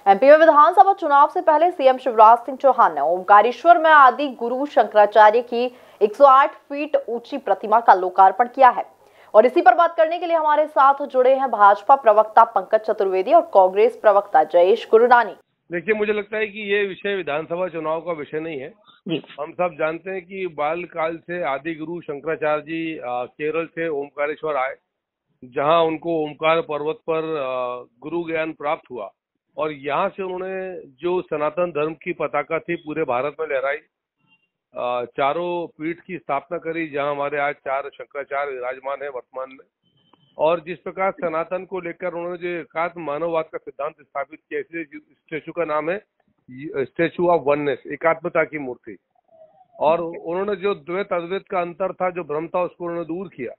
MP में विधानसभा चुनाव से पहले सीएम शिवराज सिंह चौहान ने ओमकारेश्वर में आदि गुरु शंकराचार्य की 108 फीट ऊंची प्रतिमा का लोकार्पण किया है। और इसी पर बात करने के लिए हमारे साथ जुड़े हैं भाजपा प्रवक्ता पंकज चतुर्वेदी और कांग्रेस प्रवक्ता जयेश गुरुनानी। देखिए, मुझे लगता है कि ये विषय विधानसभा चुनाव का विषय नहीं है। हम सब जानते हैं कि बाल काल से आदि गुरु शंकराचार्य जी केरल से ओमकारेश्वर आए, जहां उनको ओमकार पर्वत पर गुरु ज्ञान प्राप्त हुआ और यहाँ से उन्होंने जो सनातन धर्म की पताका थी पूरे भारत में लहराई, चारों पीठ की स्थापना करी, जहां हमारे आज 4 शंकराचार्य विराजमान है वर्तमान में। और जिस प्रकार सनातन को लेकर उन्होंने जो एकात्म मानववाद का सिद्धांत स्थापित किया, इसलिए स्टेचू का नाम है स्टेचू ऑफ वननेस, एकात्मता की मूर्ति। और उन्होंने जो द्वैत अद्वैत का अंतर था, जो भ्रम था, उसको उन्होंने दूर किया।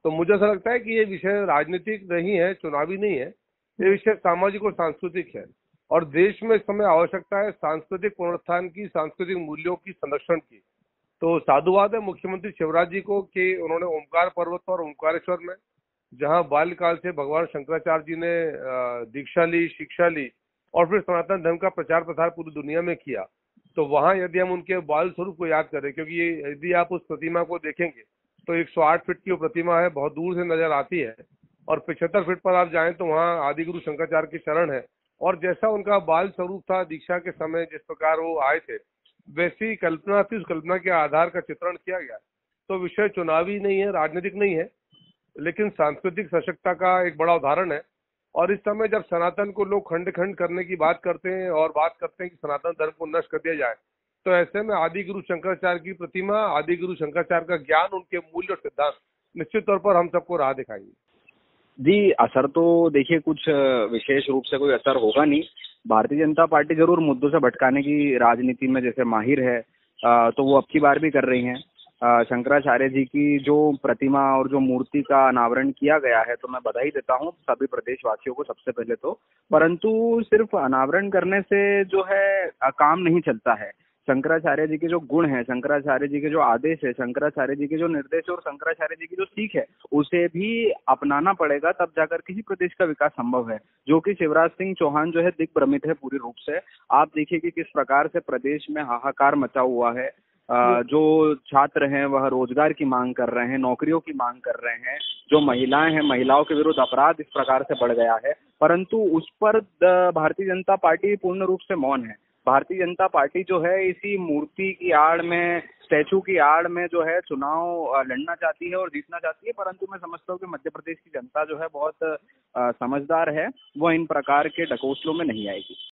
तो मुझे ऐसा लगता है कि ये विषय राजनीतिक नहीं है, चुनावी नहीं है, ये विषय सामाजिक और सांस्कृतिक है। और देश में इस समय आवश्यकता है सांस्कृतिक पुनरुत्थान की, सांस्कृतिक मूल्यों की संरक्षण की। तो साधुवाद है मुख्यमंत्री शिवराज जी को कि उन्होंने ओमकार पर्वत पर ओमकारेश्वर में, जहां बाल्यकाल से भगवान शंकराचार्य जी ने दीक्षा ली, शिक्षा ली और फिर सनातन धर्म का प्रचार प्रसार पूरी दुनिया में किया, तो वहां यदि हम उनके बाल स्वरूप को याद करें, क्योंकि यदि आप उस प्रतिमा को देखेंगे तो 108 फीट की वो प्रतिमा है, बहुत दूर से नजर आती है। और 75 फीट पर आप जाएं तो वहाँ आदि गुरु शंकराचार्य की शरण है। और जैसा उनका बाल स्वरूप था दीक्षा के समय, जिस प्रकार वो आए थे, वैसी कल्पना थी, उस कल्पना के आधार का चित्रण किया गया। तो विषय चुनावी नहीं है, राजनीतिक नहीं है, लेकिन सांस्कृतिक सशक्तता का एक बड़ा उदाहरण है। और इस समय जब सनातन को लोग खंड खंड करने की बात करते हैं और बात करते हैं कि सनातन धर्म को नष्ट कर दिया जाए, तो ऐसे में आदि गुरु शंकराचार्य की प्रतिमा, आदि गुरु शंकराचार्य का ज्ञान, उनके मूल्य और सिद्धांत निश्चित तौर पर हम सबको राह दिखाएंगे। जी, असर तो देखिए कुछ विशेष रूप से कोई असर होगा नहीं। भारतीय जनता पार्टी जरूर मुद्दों से भटकाने की राजनीति में जैसे माहिर है, तो वो अब की बार भी कर रही हैं। शंकराचार्य जी की जो प्रतिमा और जो मूर्ति का अनावरण किया गया है, तो मैं बधाई देता हूँ सभी प्रदेशवासियों को सबसे पहले तो। परंतु सिर्फ अनावरण करने से जो है काम नहीं चलता है। शंकराचार्य जी के जो गुण हैं, शंकराचार्य जी के जो आदेश है, शंकराचार्य जी के जो निर्देश और शंकराचार्य जी की जो सीख है, उसे भी अपनाना पड़ेगा, तब जाकर किसी प्रदेश का विकास संभव है। जो कि शिवराज सिंह चौहान जो है दिग्भ्रमित है पूरी रूप से। आप देखिए कि किस प्रकार से प्रदेश में हाहाकार मचा हुआ है। जो छात्र हैं वह रोजगार की मांग कर रहे हैं, नौकरियों की मांग कर रहे हैं। जो महिलाएं हैं, महिलाओं के विरुद्ध अपराध इस प्रकार से बढ़ गया है, परंतु उस पर भारतीय जनता पार्टी पूर्ण रूप से मौन है। भारतीय जनता पार्टी जो है इसी मूर्ति की आड़ में, स्टैचू की आड़ में जो है चुनाव लड़ना चाहती है और जीतना चाहती है। परंतु मैं समझता हूँ कि मध्य प्रदेश की जनता जो है बहुत समझदार है, वो इन प्रकार के ढकोसलों में नहीं आएगी।